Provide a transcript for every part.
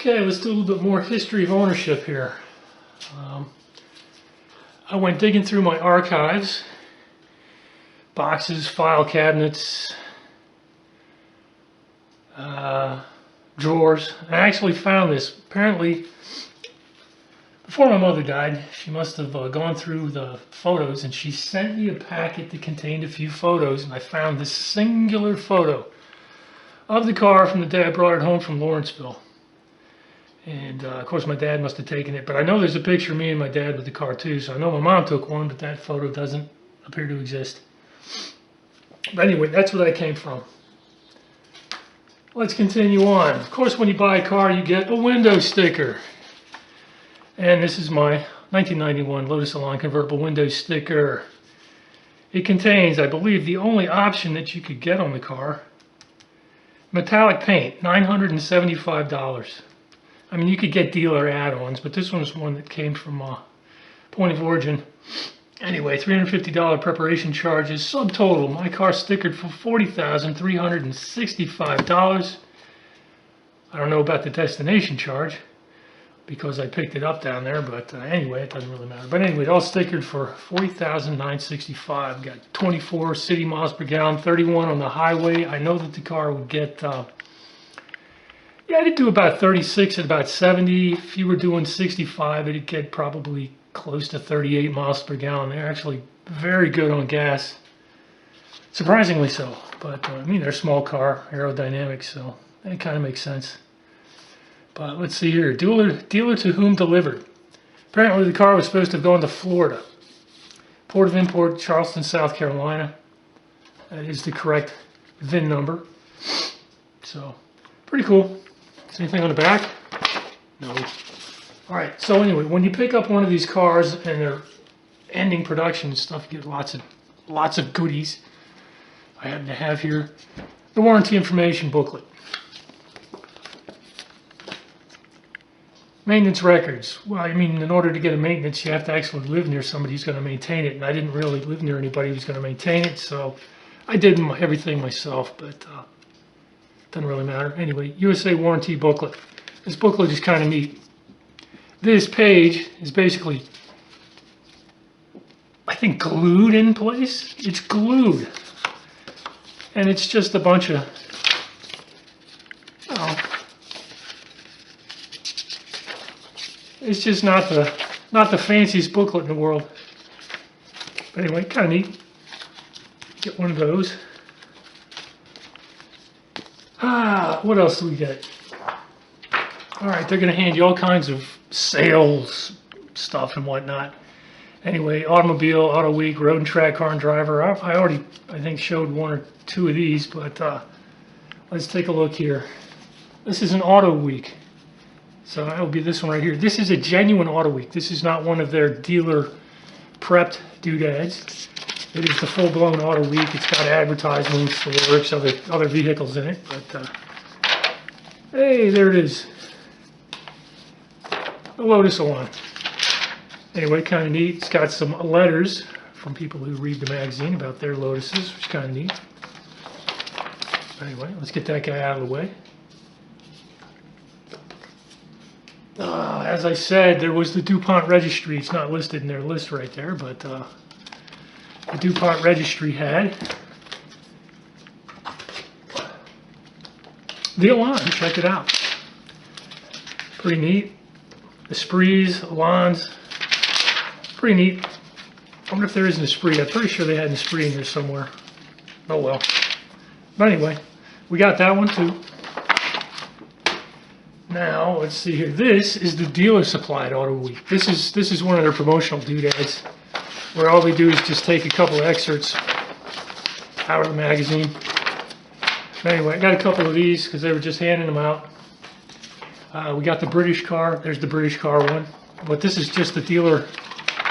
Okay, let's do a little bit more history of ownership here. I went digging through my archives, boxes, file cabinets, drawers. I actually found this. Apparently, before my mother died, she must have gone through the photos and she sent me a packet that contained a few photos, and I found this singular photo of the car from the day I brought it home from Lawrenceville. And of course my dad must have taken it, but I know there's a picture of me and my dad with the car too, so I know my mom took one, but that photo doesn't appear to exist. But anyway, that's where that came from. Let's continue on. Of course, when you buy a car, you get a window sticker. And this is my 1991 Lotus Elan convertible window sticker. It contains, I believe, the only option that you could get on the car: metallic paint, $975. I mean, you could get dealer add-ons, but this one's one that came from point of origin. Anyway, $350 preparation charges. Subtotal, my car stickered for $40,365. I don't know about the destination charge because I picked it up down there, but anyway, it doesn't really matter. But anyway, it all stickered for $40,965. Got 24 city miles per gallon, 31 on the highway. I know that the car would get... yeah, it'd do about 36 at about 70. If you were doing 65, it'd get probably close to 38 miles per gallon. They're actually very good on gas. Surprisingly so. But, I mean, they're a small car, aerodynamic, so that kind of makes sense. But let's see here. Dealer to whom delivered. Apparently the car was supposed to have gone to Florida. Port of import, Charleston, South Carolina. That is the correct VIN number. So, pretty cool. Is anything on the back? No. Alright, so anyway, when you pick up one of these cars and they're ending production and stuff, you get lots of goodies. I happen to have here the warranty information booklet. Maintenance records. Well, I mean, in order to get a maintenance, you have to actually live near somebody who's going to maintain it, and I didn't really live near anybody who's going to maintain it, so I did everything myself, but doesn't really matter. Anyway, USA warranty booklet. This booklet is kind of neat. This page is basically, I think, glued in place. It's glued. And it's just a bunch of, oh, it's just not the fanciest booklet in the world. But anyway, kind of neat. Get one of those. What else do we get? Alright, they're going to hand you all kinds of sales stuff and whatnot. Anyway, Automobile, Auto Week, Road and Track, Car and Driver. I already, I think, showed one or two of these, but let's take a look here. This is an Auto Week. So that will be this one right here. This is a genuine Auto Week. This is not one of their dealer prepped doodads. It is the full-blown Auto Week. It's got advertisements, the works, other vehicles in it. But hey, there it is. The Lotus Elan. Anyway, kind of neat. It's got some letters from people who read the magazine about their Lotuses, which is kind of neat. Anyway, let's get that guy out of the way. As I said, there was the DuPont registry. It's not listed in their list right there, but the DuPont registry had the Elan. Check it out. Pretty neat. Esprits, Elans. Pretty neat. I wonder if there is an Esprit. I'm pretty sure they had an Esprit in here somewhere. Oh well. But anyway, we got that one too. Now, let's see here. This is the dealer supplied Auto Week. This is one of their promotional doodads, where all they do is just take a couple of excerpts out of the magazine. But anyway, I got a couple of these because they were just handing them out. We got the British car. There's the British car one. But this is just the dealer,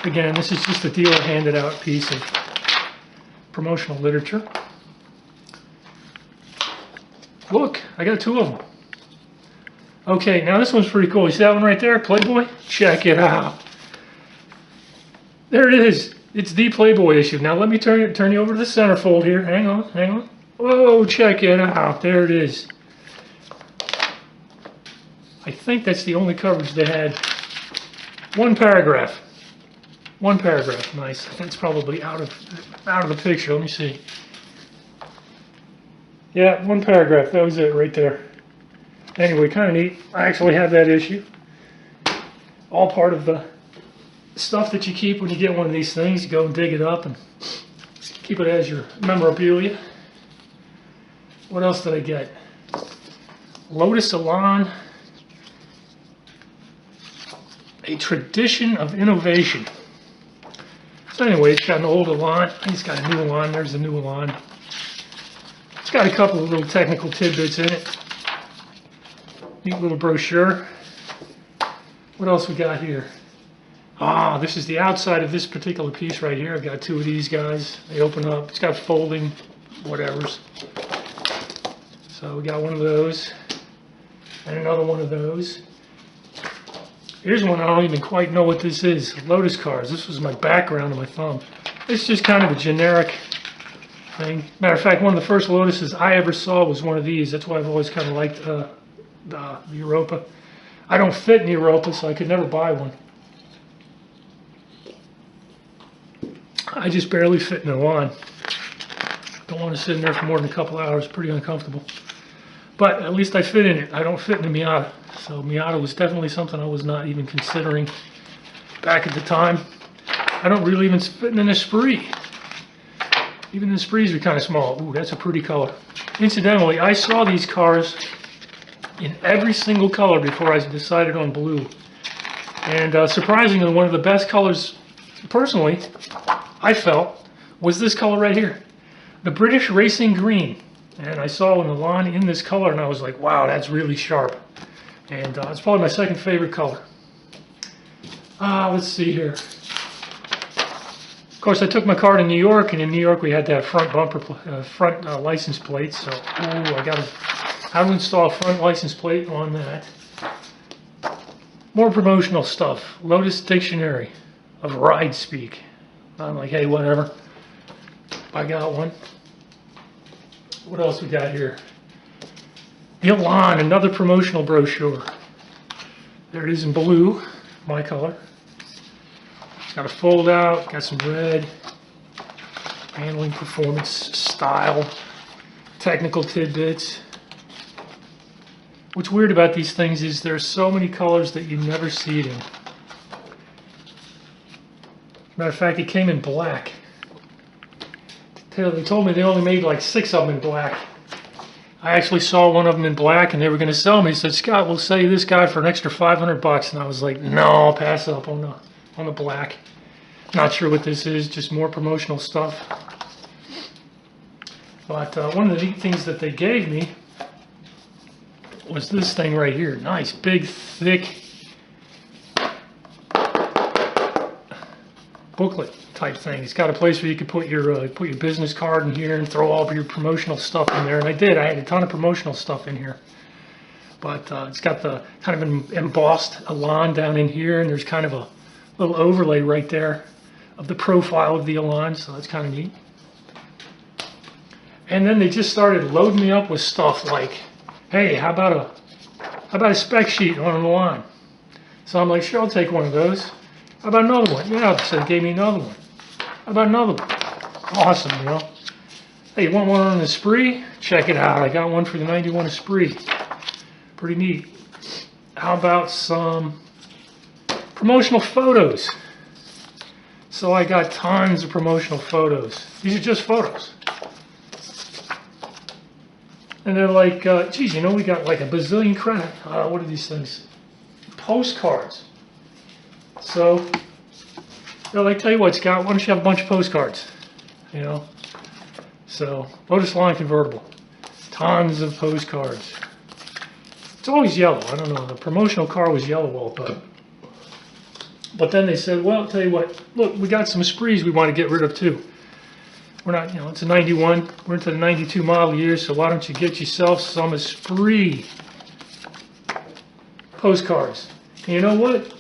again, this is just the dealer handed out piece of promotional literature. Look, I got two of them. Okay, now this one's pretty cool. You see that one right there? Playboy? Check it out. There it is. It's the Playboy issue. Now let me turn you over to the centerfold here. Hang on, hang on. Whoa, check it out. There it is. I think that's the only coverage they had. One paragraph. One paragraph. Nice. That's probably out of the picture. Let me see. Yeah, one paragraph. That was it right there. Anyway, kind of neat. I actually have that issue. All part of the stuff that you keep when you get one of these things. You go and dig it up and keep it as your memorabilia. What else did I get? Lotus Elan. A tradition of innovation. So anyway, it's got an old Elan. It's got a new Elan. There's a new Elan. It's got a couple of little technical tidbits in it. Neat little brochure. What else we got here? Ah, this is the outside of this particular piece right here. I've got two of these guys. They open up. It's got folding whatevers. So we got one of those and another one of those. Here's one I don't even quite know what this is. Lotus cars. This was my background on my thumb. It's just kind of a generic thing. Matter of fact, one of the first Lotuses I ever saw was one of these. That's why I've always kind of liked the Europa. I don't fit in the Europa, so I could never buy one. I just barely fit in the Elan. Don't want to sit in there for more than a couple hours. Pretty uncomfortable. But at least I fit in it. I don't fit in the Miata. So Miata was definitely something I was not even considering back at the time. I don't really even fit in an Esprit. Even the Esprits are kind of small. Ooh, that's a pretty color. Incidentally, I saw these cars in every single color before I decided on blue. And surprisingly, one of the best colors, personally, I felt, was this color right here. The British Racing Green. And I saw an Elan in this color, and I was like, wow, that's really sharp. And it's probably my second favorite color. Let's see here. Of course, I took my car to New York, and in New York we had to have front bumper, front license plates. So, I got how to install a front license plate on that. More promotional stuff. Lotus Dictionary of Ride Speak. I'm like, hey, whatever. I got one. What else we got here? The Elan, another promotional brochure. There it is in blue, my color. It's got a fold out, got some red, handling, performance, style, technical tidbits. What's weird about these things is there's so many colors that you never see it in. Matter of fact, it came in black. They told me they only made like 6 of them in black. I actually saw one of them in black, and they were going to sell me. He said, Scott, we'll sell you this guy for an extra $500. And I was like, no, I'll pass up on the black. Not sure what this is, just more promotional stuff. But one of the neat things that they gave me was this thing right here. Nice, big, thick booklet type thing. It's got a place where you could put your business card in here and throw all of your promotional stuff in there. And I did. I had a ton of promotional stuff in here. But it's got the kind of embossed Elan down in here, and there's kind of a little overlay right there of the profile of the Elan, so that's kind of neat. And then they just started loading me up with stuff like, hey, how about a spec sheet on an Elan? So I'm like, sure, I'll take one of those. How about another one? Yeah, so they gave me another one. How about another one? Awesome, you know. Hey, you want one on an Esprit? Check it out. I got one for the 91 Esprit. Pretty neat. How about some promotional photos? So I got tons of promotional photos. These are just photos. And they're like, geez, you know, we got like a bazillion credit. What are these things? Postcards. So they're like, tell you what, Scott, why don't you have a bunch of postcards? You know? So, Lotus Line convertible. Tons of postcards. It's always yellow. I don't know. The promotional car was yellow all the time. But then they said, well, I'll tell you what, look, we got some Esprits we want to get rid of too. We're not, you know, it's a 91. We're into the 92 model year, so why don't you get yourself some Esprit postcards? And you know what?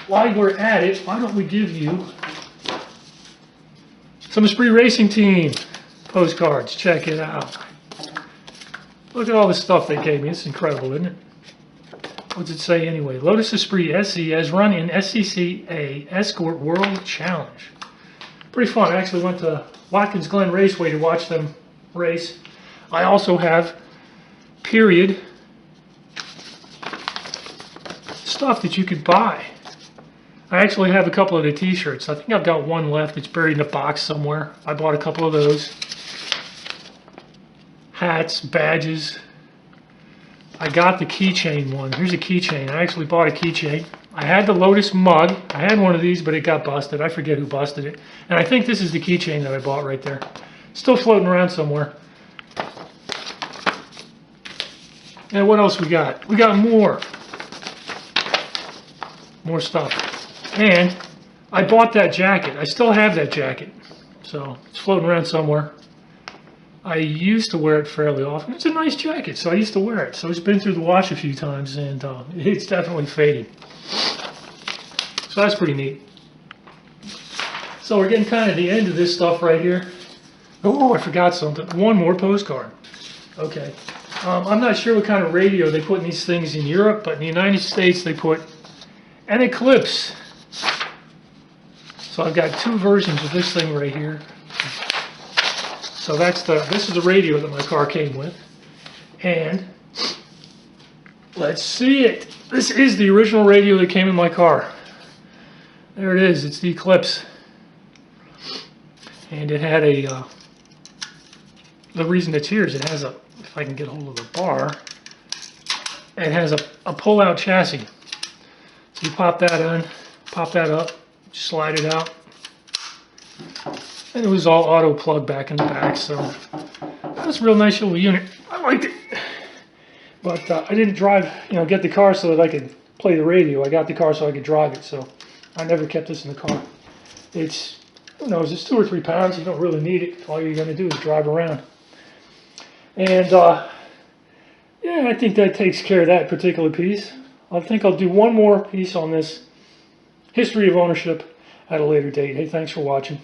While we're at it, why don't we give you some Esprit Racing Team postcards? Check it out. Look at all the stuff they gave me. It's incredible, isn't it? What's it say anyway? Lotus Esprit SE has run in SCCA Escort World Challenge. Pretty fun. I actually went to Watkins Glen Raceway to watch them race. I also have period stuff that you could buy. I actually have a couple of the t-shirts. I think I've got one left. It's buried in a box somewhere. I bought a couple of those. Hats, badges. I got the keychain one. Here's a keychain. I actually bought a keychain. I had the Lotus mug. I had one of these, but it got busted. I forget who busted it. And I think this is the keychain that I bought right there. Still floating around somewhere. And what else we got? We got more. More stuff. And I bought that jacket. I still have that jacket. So it's floating around somewhere. I used to wear it fairly often. It's a nice jacket, so I used to wear it. So it's been through the wash a few times, and it's definitely fading. So that's pretty neat. So we're getting kind of the end of this stuff right here. Oh, I forgot something. One more postcard. Okay. I'm not sure what kind of radio they put in these things in Europe, but in the United States they put an Eclipse. So I've got two versions of this thing right here. So this is the radio that my car came with. And let's see it. This is the original radio that came in my car. There it is. It's the Eclipse. And it had a, the reason it's here is it has a, if I can get hold of the bar, it has a pull-out chassis. So you pop that on, pop that up, slide it out. And it was all auto plug back in the back, so that's a real nice little unit. I liked it. But I didn't drive, get the car so that I could play the radio. I got the car so I could drive it, so I never kept this in the car. It's, who knows, it's 2 or 3 pounds. You don't really need it. All you're going to do is drive around. And, yeah, I think that takes care of that particular piece. I think I'll do one more piece on this history of ownership at a later date. Hey, thanks for watching.